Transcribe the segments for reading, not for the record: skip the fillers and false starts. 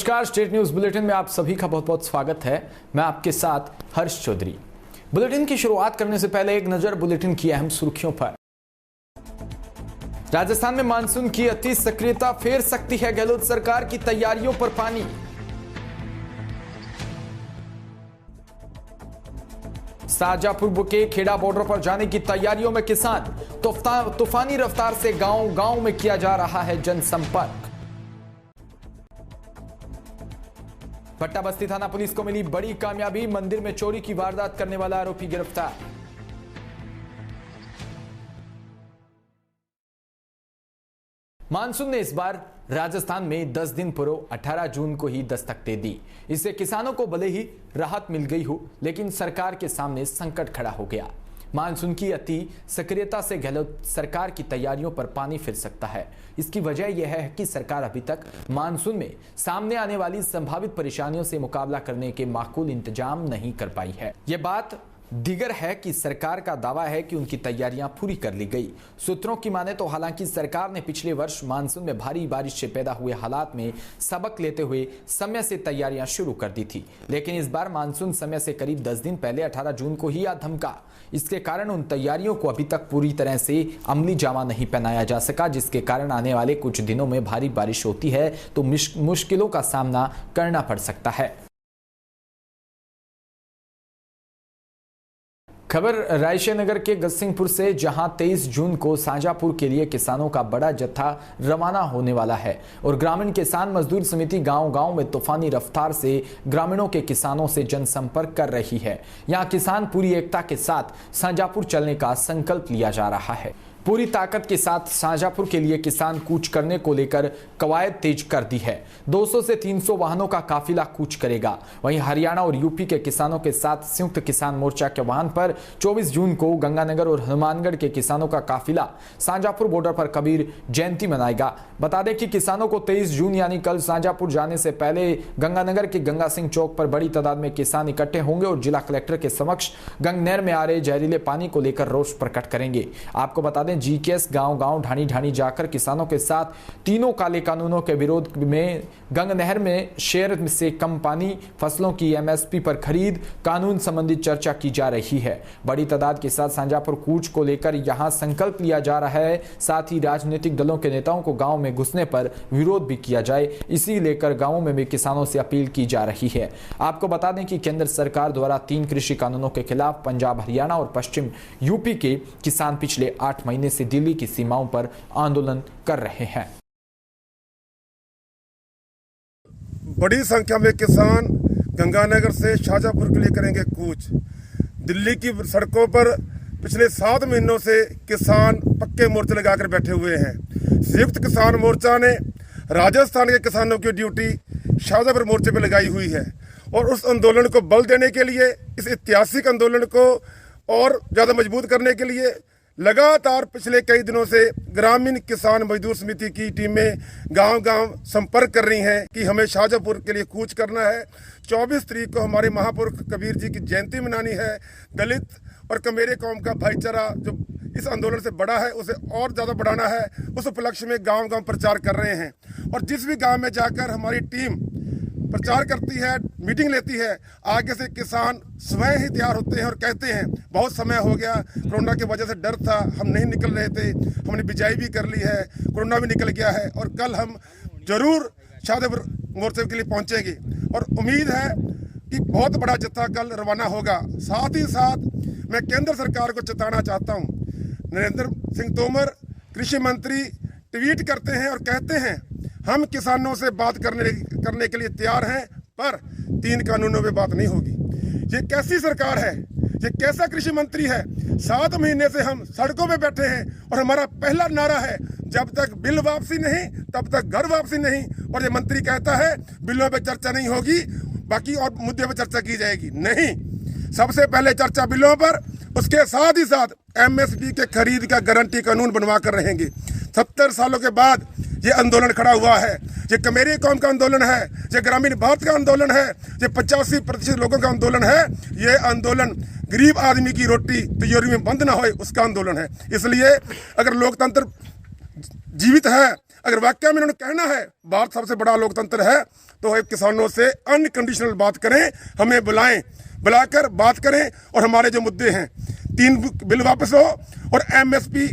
नमस्कार, state news bulletin में आप सभी का बहुत बहुत स्वागत है। मैं आपके साथ हर्ष चौधरी। बुलेटिन की शुरुआत करने से पहले एक नजर बुलेटिन की अहम सुर्खियों पर। राजस्थान में मानसून की अति सक्रियता फेर सकती है गहलोत सरकार की तैयारियों पर पानी। शाहजहांपुर के खेड़ा बॉर्डर पर जाने की तैयारियों में किसान, तूफानी रफ्तार से गांव-गांव में किया जा रहा है जनसंपर्क। पट्टा बस्ती थाना पुलिस को मिली बड़ी कामयाबी, मंदिर में चोरी की वारदात करने वाला आरोपी गिरफ्तार। मानसून ने इस बार राजस्थान में 10 दिन पूर्व 18 जून को ही दस्तक दे दी। इससे किसानों को भले ही राहत मिल गई हो, लेकिन सरकार के सामने संकट खड़ा हो गया। मानसून की अति सक्रियता से गहलोत सरकार की तैयारियों पर पानी फिर सकता है। इसकी वजह यह है कि सरकार अभी तक मानसून में सामने आने वाली संभावित परेशानियों से मुकाबला करने के माकूल इंतजाम नहीं कर पाई है। यह बात दीगर है कि सरकार का दावा है कि उनकी तैयारियां पूरी कर ली गई। सूत्रों की माने तो हालांकि सरकार ने पिछले वर्ष मानसून में भारी बारिश से पैदा हुए हालात में सबक लेते हुए समय से तैयारियां शुरू कर दी थी, लेकिन इस बार मानसून समय से करीब 10 दिन पहले 18 जून को ही आ धमका। इसके कारण उन तैयारियों को अभी तक पूरी तरह से अमली जामा नहीं पहनाया जा सका, जिसके कारण आने वाले कुछ दिनों में भारी बारिश होती है तो मुश्किलों का सामना करना पड़ सकता है। खबर रायशे नगर के गसिंगपुर से, जहां 23 जून को शाहजहांपुर के लिए किसानों का बड़ा जत्था रवाना होने वाला है और ग्रामीण किसान मजदूर समिति गांव-गांव में तूफानी रफ्तार से ग्रामीणों के किसानों से जनसंपर्क कर रही है। यहां किसान पूरी एकता के साथ शाहजहांपुर चलने का संकल्प लिया जा रहा है। पूरी ताकत के साथ शाहजहांपुर के लिए किसान कूच करने को लेकर कवायद तेज कर दी है। 200 से 300 वाहनों का काफिला कूच करेगा। वहीं हरियाणा और यूपी के किसानों के साथ संयुक्त किसान मोर्चा के वाहन पर 24 जून को गंगानगर और हनुमानगढ़ के किसानों का काफिला शाहजहांपुर बॉर्डर पर कबीर जयंती मनाएगा। बता दें कि किसानों को 23 जून यानी कल शाहजहांपुर जाने से पहले गंगानगर के गंगा सिंह चौक पर बड़ी तादाद में किसान इकट्ठे होंगे और जिला कलेक्टर के समक्ष गंगनहर में आ रहे जहरीले पानी को लेकर रोष प्रकट करेंगे। आपको बता दें, जीकेएस गांव-गांव ढाणी-ढाणी जाकर किसानों के साथ तीनों काले कानूनों के विरोध में गंगनहर में शेर से कम पानी, फसलों की एमएसपी पर खरीद, कानून संबंधी चर्चा की जा रही है। बड़ी तादाद के साथ शाहजहांपुर कूच को लेकर यहां संकल्प लिया जा रहा है। साथ ही राजनीतिक दलों के नेताओं को गांव में घुसने पर विरोध भी किया जाए, इसी लेकर गांवों में भी किसानों से अपील की जा रही है। आपको बता दें कि केंद्र सरकार द्वारा 3 कृषि कानूनों के खिलाफ पंजाब, हरियाणा और पश्चिम यूपी के किसान पिछले 8 महीने से दिल्ली की सीमाओं पर आंदोलन कर रहे हैं। बड़ी संख्या में किसान गंगानगर से शाहजहांपुर के लिए करेंगे कूच। दिल्ली की सड़कों पर पिछले 7 महीनों से किसान पक्के मोर्चे लगाकर बैठे हुए हैं। संयुक्त किसान मोर्चा ने राजस्थान के किसानों की ड्यूटी शाहजहांपुर मोर्चे पर लगाई हुई है और उस आंदोलन को बल देने के लिए, इस ऐतिहासिक आंदोलन को और ज़्यादा मजबूत करने के लिए लगातार पिछले कई दिनों से ग्रामीण किसान मजदूर समिति की टीमें गांव-गांव संपर्क कर रही हैं कि हमें शाहजहांपुर के लिए कूच करना है। 24 तारीख को हमारे महापुरुष कबीर जी की जयंती मनानी है। दलित और कमेरे कौम का भाईचारा जो इस आंदोलन से बड़ा है, उसे और ज़्यादा बढ़ाना है। उस उपलक्ष्य में गांव-गांव प्रचार कर रहे हैं और जिस भी गाँव में जाकर हमारी टीम प्रचार करती है, मीटिंग लेती है, आगे से किसान स्वयं ही तैयार होते हैं और कहते हैं बहुत समय हो गया, कोरोना की वजह से डर था, हम नहीं निकल रहे थे, हमने बिजाई भी कर ली है, कोरोना भी निकल गया है और कल हम जरूर शाहजहांपुर मोर्चे के लिए पहुंचेंगे और उम्मीद है कि बहुत बड़ा जत्था कल रवाना होगा। साथ ही साथ मैं केंद्र सरकार को चेताना चाहता हूँ। नरेंद्र सिंह तोमर कृषि मंत्री ट्वीट करते हैं और कहते हैं हम किसानों से बात करने के लिए तैयार हैं, पर 3 कानूनों पे बात नहीं होगी। ये कैसी सरकार है, ये कैसा कृषि मंत्री है? 7 महीने से हम सड़कों पे बैठे हैं और हमारा पहला नारा है जब तक बिल वापसी नहीं तब तक घर वापसी नहीं। और ये मंत्री कहता है बिलों पे चर्चा नहीं होगी, बाकी और मुद्दे पे चर्चा की जाएगी। नहीं, सबसे पहले चर्चा बिलों पर, उसके साथ ही साथ एमएसपी के खरीद का गारंटी कानून बनवा कर रहेंगे। 70 सालों के बाद ये आंदोलन खड़ा हुआ है। ये कमेरी कौम का आंदोलन है, ये ग्रामीण भारत का आंदोलन है, ये 85% लोगों का आंदोलन है। ये आंदोलन गरीब आदमी की रोटी तिजोरी में बंद ना होए उसका आंदोलन है। इसलिए अगर लोकतंत्र जीवित है। अगर वाकई में इन्होंने कहना है भारत सबसे बड़ा लोकतंत्र है तो किसानों से अनकंडीशनल बात करें, हमें बुलाकर बात करें और हमारे जो मुद्दे हैं 3 बिल वापस हो और एमएसपी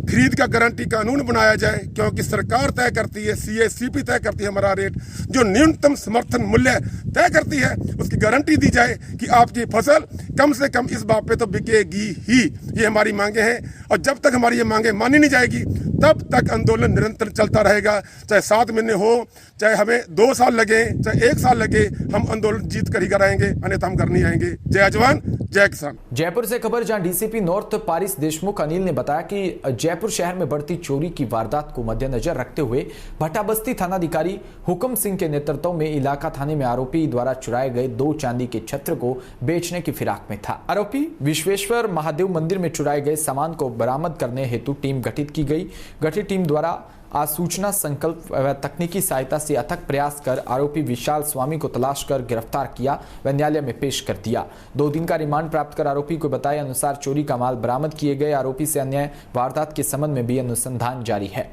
खरीद का गारंटी कानून बनाया जाए, क्योंकि सरकार तय करती है, सीएससीपी तय करती है हमारा रेट, जो न्यूनतम समर्थन मूल्य तय करती है उसकी गारंटी दी जाए कि आपकी फसल कम से कम इस बात पे तो बिकेगी ही। ये हमारी मांगे हैं और जब तक हमारी ये मांगे मानी नहीं जाएगी तब तक आंदोलन निरंतर चलता रहेगा। चाहे 7 महीने हो, चाहे हमें 2 साल लगे, चाहे 1 साल लगे, हम आंदोलन जीत कर ही कराएंगे, अन्यथा हम कर नहीं आएंगे। जय जवान जय किसान। जयपुर से खबर, जहां डीसीपी नॉर्थ पारिस देशमुख अनिल ने बताया कि जयपुर शहर में बढ़ती चोरी की वारदात को मद्देनजर रखते हुए भट्टाबस्ती थानाधिकारी हुक्म सिंह के नेतृत्व में इलाका थाने में आरोपी द्वारा चुराए गए 2 चांदी के छत्र को बेचने की फिराक में था। आरोपी विश्वेश्वर महादेव मंदिर में चुराए गए सामान को बरामद करने हेतु टीम गठित की गई। गठित टीम द्वारा आसूचना संकल्प व तकनीकी सहायता से अथक प्रयास कर आरोपी विशाल स्वामी को तलाश कर गिरफ्तार किया व न्यायालय में पेश कर दिया। 2 दिन का रिमांड प्राप्त कर आरोपी को बताए अनुसार चोरी का माल बरामद किए गए। आरोपी से अन्य वारदात के संबंध में भी अनुसंधान जारी है।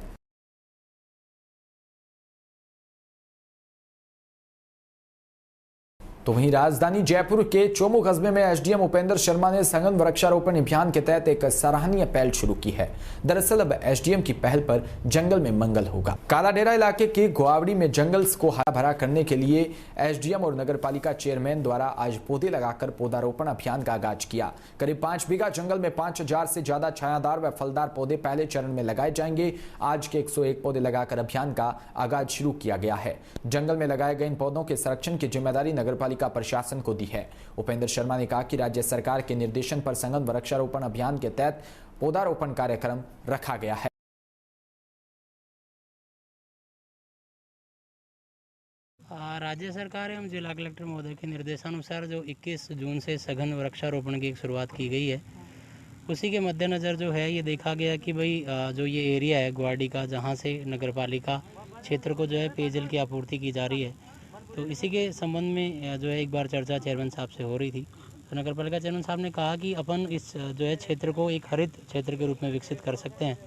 तो वहीं राजधानी जयपुर के चोमू कस्बे में एसडीएम उपेंद्र शर्मा ने सघन वृक्षारोपण अभियान के तहत एक सराहनीय पहल शुरू की है। दरअसल अब एसडीएम की पहल पर जंगल में मंगल होगा। कालाडेरा इलाके के गोवावड़ी में जंगल को हरा भरा करने के लिए एसडीएम और नगरपालिका चेयरमैन द्वारा आज पौधे लगाकर पौधारोपण अभियान का आगाज किया। करीब 5 बीघा जंगल में 5000 से ज्यादा छायादार व फलदार पौधे पहले चरण में लगाए जाएंगे। आज के 101 पौधे लगाकर अभियान का आगाज शुरू किया गया है। जंगल में लगाए गए इन पौधों के संरक्षण की जिम्मेदारी नगरपालिका प्रशासन को दी है। उपेंद्र शर्मा ने कहा कि राज्य सरकार के निर्देशन पर सघन वृक्षारोपण अभियान के तहत पौधारोपण कार्यक्रम रखा गया है। राज्य सरकार एवं जिला कलेक्टर महोदय के निर्देशानुसार जो 21 जून से सघन वृक्षारोपण की शुरुआत की गई है, उसी के मद्देनज़र जो है ये देखा गया कि भाई जो ये एरिया है गुवाहाटी का, जहाँ से नगरपालिका क्षेत्र को जो है पेयजल की आपूर्ति की जा रही है, तो इसी के संबंध में जो है एक बार चर्चा चेयरमैन साहब से हो रही थी। तो नगरपालिका चेयरमैन साहब ने कहा कि अपन इस जो है क्षेत्र को एक हरित क्षेत्र के रूप में विकसित कर सकते हैं।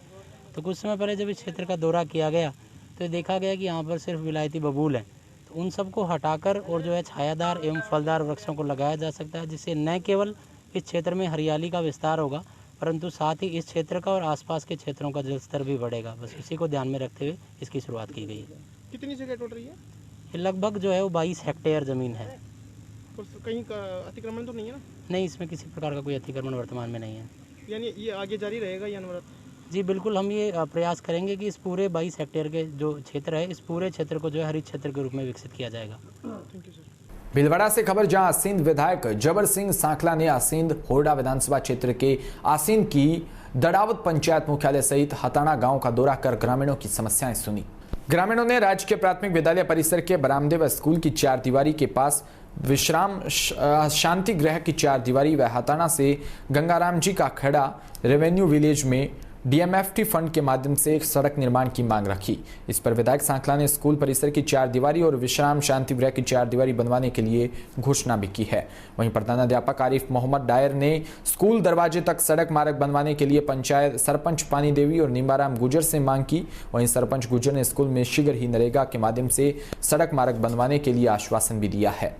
तो कुछ समय पहले जब इस क्षेत्र का दौरा किया गया तो देखा गया कि यहाँ पर सिर्फ विलायती बबूल है, तो उन सबको हटाकर और जो है छायादार एवं फलदार वृक्षों को लगाया जा सकता है, जिससे न केवल इस क्षेत्र में हरियाली का विस्तार होगा परंतु साथ ही इस क्षेत्र का और आसपास के क्षेत्रों का जल स्तर भी बढ़ेगा। बस इसी को ध्यान में रखते हुए इसकी शुरुआत की गई है। कितनी जगह टोट रही है? लगभग जो है वो 22 हेक्टेयर ज़मीन है। तो कहीं का अतिक्रमण तो नहीं है ना? नहीं, इसमें किसी प्रकार का कोई अतिक्रमण वर्तमान में नहीं है। यानी ये आगे जारी रहेगा या अनवरत? जी बिल्कुल, हम ये प्रयास करेंगे कि इस पूरे 22 हेक्टेयर के जो क्षेत्र है, इस पूरे क्षेत्र को जो है हरित क्षेत्र के रूप में विकसित किया जाएगा। Thank you sir. भीलवाड़ा से खबर, जहां आसींद विधायक जबर सिंह सांखला ने आसींद होरडा विधानसभा क्षेत्र के आसींद की दड़ावत पंचायत मुख्यालय सहित हताना गांव का दौरा कर ग्रामीणों की समस्याएं सुनी। ग्रामीणों ने राजकीय प्राथमिक विद्यालय परिसर के बरामदे व स्कूल की 4 दीवारी के पास विश्राम शांति गृह की 4 दीवारी व हताना से गंगाराम जी का खेड़ा रेवेन्यू विलेज में डीएमएफटी फंड के माध्यम से एक सड़क निर्माण की मांग रखी। इस पर विधायक सांखला ने स्कूल परिसर की 4 दीवारी और विश्राम शांति गृह की 4 दीवारी बनवाने के लिए घोषणा भी की है। वहीं प्रधानाध्यापक आरिफ मोहम्मद डायर ने स्कूल दरवाजे तक सड़क मार्ग बनवाने के लिए पंचायत सरपंच पानी देवी और निम्बाराम गुजर से मांग की। वहीं सरपंच गुजर ने स्कूल में शीघ्र ही नरेगा के माध्यम से सड़क मार्ग बनवाने के लिए आश्वासन भी दिया है।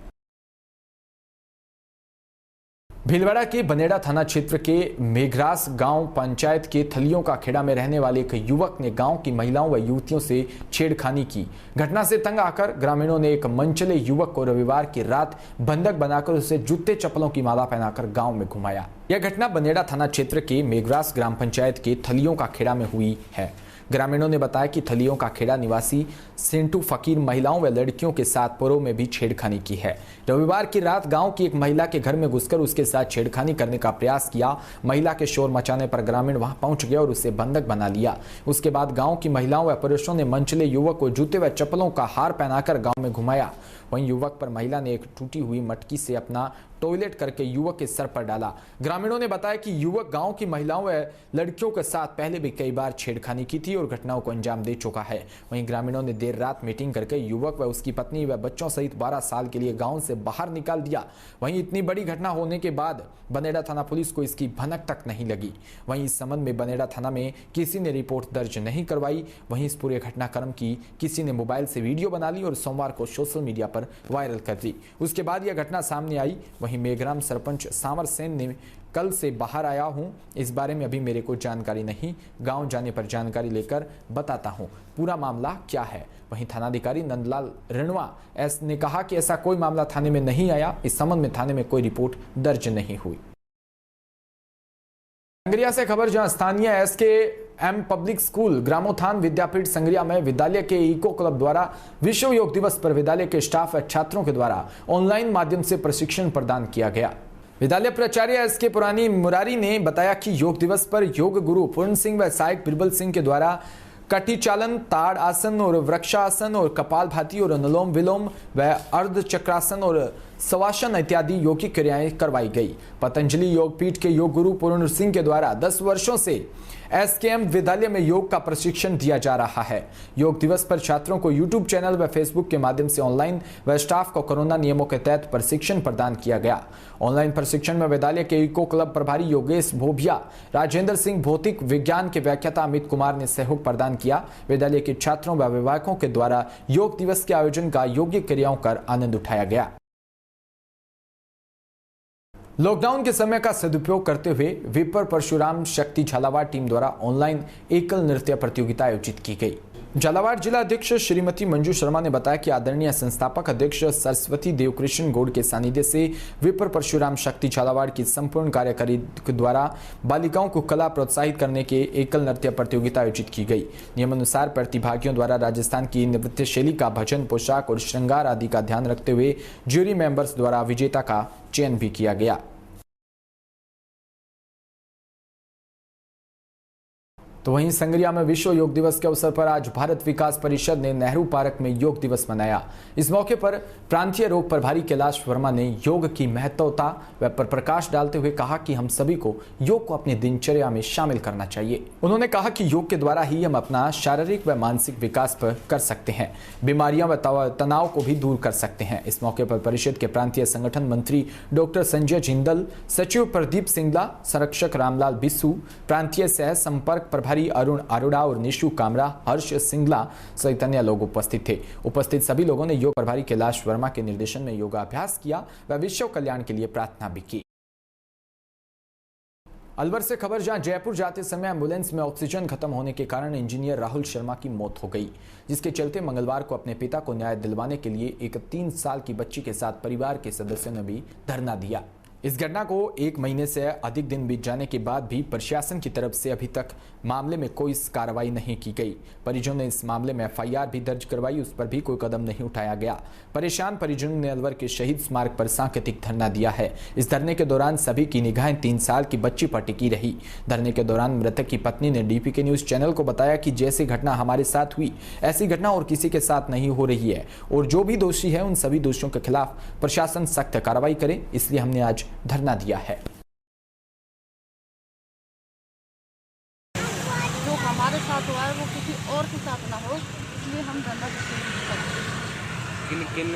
भीलवाड़ा के बनेड़ा थाना क्षेत्र के मेघरास गांव पंचायत के थलियों का खेड़ा में रहने वाले एक युवक ने गांव की महिलाओं व युवतियों से छेड़खानी की। घटना से तंग आकर ग्रामीणों ने एक मनचले युवक को रविवार की रात बंधक बनाकर उसे जूते चप्पलों की माला पहनाकर गांव में घुमाया। यह घटना बनेड़ा थाना क्षेत्र के मेघरास ग्राम पंचायत के थलियों का खेड़ा में हुई है। ग्रामीणों ने बताया कि थलियों का खेड़ा निवासी सेंटू फकीर महिलाओं व लड़कियों के साथ पोरों में भी छेड़खानी की है। रविवार की रात गांव की एक महिला के घर में घुसकर उसके साथ छेड़खानी करने का प्रयास किया। महिला के शोर मचाने पर ग्रामीण वहां पहुंच गए और उसे बंधक बना लिया। उसके बाद गांव की महिलाओं व पुरुषों ने मनचले युवक को जूते व चप्पलों का हार पहनाकर गांव में घुमाया। वहीं युवक पर महिला ने एक टूटी हुई मटकी से अपना टॉयलेट करके युवक के सर पर डाला। ग्रामीणों ने बताया कि युवक गांव की महिलाओं व लड़कियों के साथ पहले भी कई बार छेड़खानी की थी और घटनाओं को अंजाम दे चुका है। वहीं ग्रामीणों ने देर रात मीटिंग करके युवक व उसकी पत्नी व बच्चों सहित 12 साल के लिए गांव से बाहर निकाल दिया। वहीं इतनी बड़ी घटना होने के बाद बनेड़ा थाना पुलिस को इसकी भनक तक नहीं लगी। वहीं इस संबंध में बनेड़ा थाना में किसी ने रिपोर्ट दर्ज नहीं करवाई। वहीं इस पूरे घटनाक्रम की किसी ने मोबाइल से वीडियो बना ली और सोमवार को सोशल मीडिया पर वायरल कर दी। उसके बाद यह घटना सामने आई। वहीं मेघराम सरपंच सामर सेन ने कल से बाहर आया हूं, इस बारे में अभी मेरे को जानकारी नहीं, गांव जाने पर जानकारी लेकर बताता हूं पूरा मामला क्या है। वहीं थानाधिकारी नंदलाल रणवा एस ने कहा कि ऐसा कोई मामला थाने में नहीं आया, इस संबंध में थाने में कोई रिपोर्ट दर्ज नहीं हुई। संग्रिया से खबर, जहां स्थानीय SKM पब्लिक स्कूल ग्रामोत्थान विद्यापीठ संग्रिया में विद्यालय के इको क्लब द्वारा विश्व योग दिवस पर विद्यालय के स्टाफ व छात्रों के द्वारा ऑनलाइन माध्यम से प्रशिक्षण प्रदान किया गया। विद्यालय प्राचार्य SK पुरानी मुरारी ने बताया कि योग दिवस पर योग गुरु पूर्ण सिंह व सहायक बिरबल सिंह के द्वारा कटी चालन, ताड़ आसन और वृक्षासन और कपालभाति और अनुलोम विलोम व अर्ध चक्रासन और शवासन इत्यादि योगिक क्रियाएं करवाई गई। पतंजलि योग पीठ के योग गुरु पूर्ण सिंह के द्वारा 10 वर्षों से SKM विद्यालय में योग का प्रशिक्षण दिया जा रहा है। योग दिवस पर छात्रों को YouTube चैनल व Facebook के माध्यम से ऑनलाइन व स्टाफ को कोरोना नियमों के तहत प्रशिक्षण प्रदान किया गया। ऑनलाइन प्रशिक्षण में विद्यालय के इको क्लब प्रभारी योगेश भोभिया, राजेंद्र सिंह, भौतिक विज्ञान के व्याख्याता अमित कुमार ने सहयोग प्रदान किया। विद्यालय के छात्रों व अभिभावकों के द्वारा योग दिवस के आयोजन का योग्य क्रियाओं कर आनंद उठाया गया। लॉकडाउन के समय का सदुपयोग करते हुए विपर परशुराम शक्ति झालावाड़ टीम द्वारा ऑनलाइन एकल नृत्य प्रतियोगिता आयोजित की गई। झालावाड़ जिला अध्यक्ष श्रीमती मंजू शर्मा ने बताया कि आदरणीय संस्थापक अध्यक्ष सरस्वती देवकृष्ण गौड़ के सानिध्य से विपर परशुराम शक्ति झालावाड़ की संपूर्ण कार्यकारी द्वारा बालिकाओं को कला प्रोत्साहित करने के एकल नृत्य प्रतियोगिता आयोजित की गई। नियमानुसार प्रतिभागियों द्वारा राजस्थान की नृत्य शैली का भजन, पोशाक और श्रृंगार आदि का ध्यान रखते हुए ज्यूरी मेंबर्स द्वारा विजेता का चयन भी किया गया। तो वहीं संग्रिया में विश्व योग दिवस के अवसर पर आज भारत विकास परिषद ने नेहरू पार्क में योग दिवस मनाया। इस मौके पर प्रांतीय रोग प्रभारी कैलाश वर्मा ने योग की महत्वता व पर प्रकाश डालते हुए कहा कि हम सभी को योग को अपनी दिनचर्या में शामिल करना चाहिए। उन्होंने कहा कि योग के द्वारा ही हम अपना शारीरिक व मानसिक विकास पर कर सकते हैं, बीमारियां व तनाव को भी दूर कर सकते हैं। इस मौके पर परिषद के प्रांतीय संगठन मंत्री डॉक्टर संजय जिंदल, सचिव प्रदीप सिंगला, संरक्षक रामलाल बिस्सू, प्रांतीय सह संपर्क प्रभारी अरुण अरोड़ा और निशु कामरा, हर्ष सिंगला सहित अन्य लोग उपस्थित थे। उपस्थित सभी लोगों ने योग प्रभारी कैलाश वर्मा के निर्देशन में योगाभ्यास किया व विश्व कल्याण के लिए प्रार्थना भी की। अलवर से खबर, जहां जयपुर जाते समय एम्बुलेंस में ऑक्सीजन खत्म होने के कारण इंजीनियर राहुल शर्मा की मौत हो गई, जिसके चलते मंगलवार को अपने पिता को न्याय दिलवाने के लिए एक 3 साल की बच्ची के साथ परिवार के सदस्यों ने भी धरना दिया। इस घटना को 1 महीने से अधिक दिन बीत जाने के बाद भी प्रशासन की तरफ से अभी तक मामले में कोई कार्रवाई नहीं की गई। परिजनों ने इस मामले में FIR भी दर्ज करवाई, उस पर भी कोई कदम नहीं उठाया गया। परेशान परिजनों ने अलवर के शहीद स्मारक पर सांकेतिक धरना दिया है। इस धरने के दौरान सभी की निगाहें 3 साल की बच्ची पर टिकी रही। धरने के दौरान मृतक की पत्नी ने DPK न्यूज चैनल को बताया कि जैसी घटना हमारे साथ हुई ऐसी घटना और किसी के साथ नहीं हो रही है और जो भी दोषी है उन सभी दोषियों के खिलाफ प्रशासन सख्त कार्रवाई करे, इसलिए हमने आज धरना दिया है। जो हमारे साथ हुआ है वो किसी और के साथ ना हो, इसलिए हम धरना करते हैं। किन किन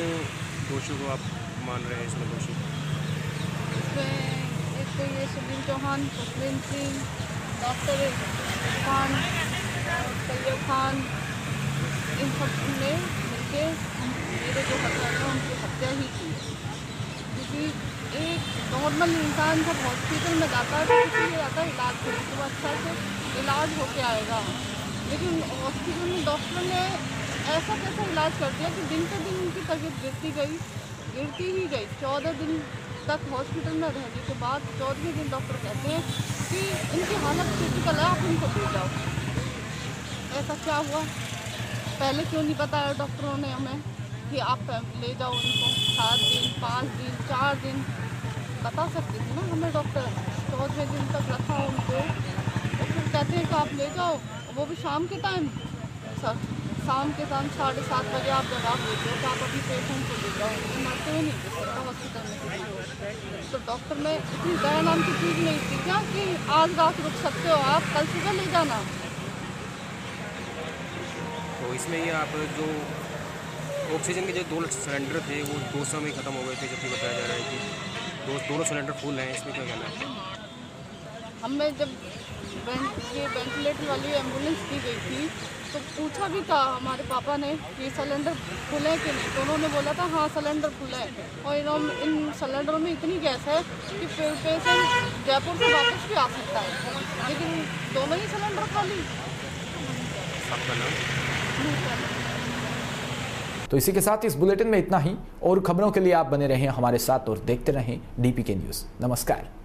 दोषियों को आप मान रहे हैं इसमें दोषी? इसमें एक तो ये सुनील चौहान, सुखलिन सिंह, डॉक्टर खान, तैयब खान, इन सब ने मिलके मेरे जो हत्यारे हैं उनकी हत्या ही की। क्योंकि एक नॉर्मल इंसान जब हॉस्पिटल में जाता है तो इसलिए जाता है इलाज के लिए, तो अच्छा से इलाज होके आएगा, लेकिन हॉस्पिटल में डॉक्टर ने ऐसा कैसा इलाज कर दिया कि दिन पे दिन उनकी तबीयत गिरती ही गई। 14 दिन तक हॉस्पिटल में रहने के बाद 14वें दिन डॉक्टर कहते हैं कि इनकी हालत क्रिटिकल है, आप इनको ले जाओ। ऐसा क्या हुआ? पहले क्यों नहीं बताया डॉक्टरों ने हमें कि आप ले जाओ उनको? 7 दिन, 5 दिन, 4 दिन बता सकते थे ना हमें डॉक्टर। 14वें दिन तक रखा उनको और फिर कहते हैं कि आप ले जाओ, वो भी शाम के टाइम। शाम के 7:30 बजे आप जवाब देते हो कि आप अभी पेशेंट को ले जाओ, ये मरते हुए नहीं देख सकता हॉस्पिटल में। तो डॉक्टर में इतनी दया नाम की चीज़ नहीं थी क्या कि आज रात रुक सकते हो आप, कल सुबह ले जाना। तो इसमें ये आप जो ऑक्सीजन के जो 2 सिलेंडर थे वो 2 समय ख़त्म हो गए थे, जबकि बताया जा रहा है कि दोनों सिलेंडर फुल हैं, इसमें क्या कहना है? हमें जब ये वेंटिलेटर वाली एम्बुलेंस दी गई थी तो पूछा भी था हमारे पापा ने कि सिलेंडर फुल है कि नहीं, तो उन्होंने बोला था हाँ सिलेंडर फुल है, और इन सिलेंडरों में इतनी गैस है कि पेशेंट जयपुर से वापस भी आ सकता है, लेकिन दोनों ही सिलेंडर खाली। आपका नाम? तो इसी के साथ इस बुलेटिन में इतना ही, और खबरों के लिए आप बने रहें हमारे साथ और देखते रहें DPK न्यूज़। नमस्कार।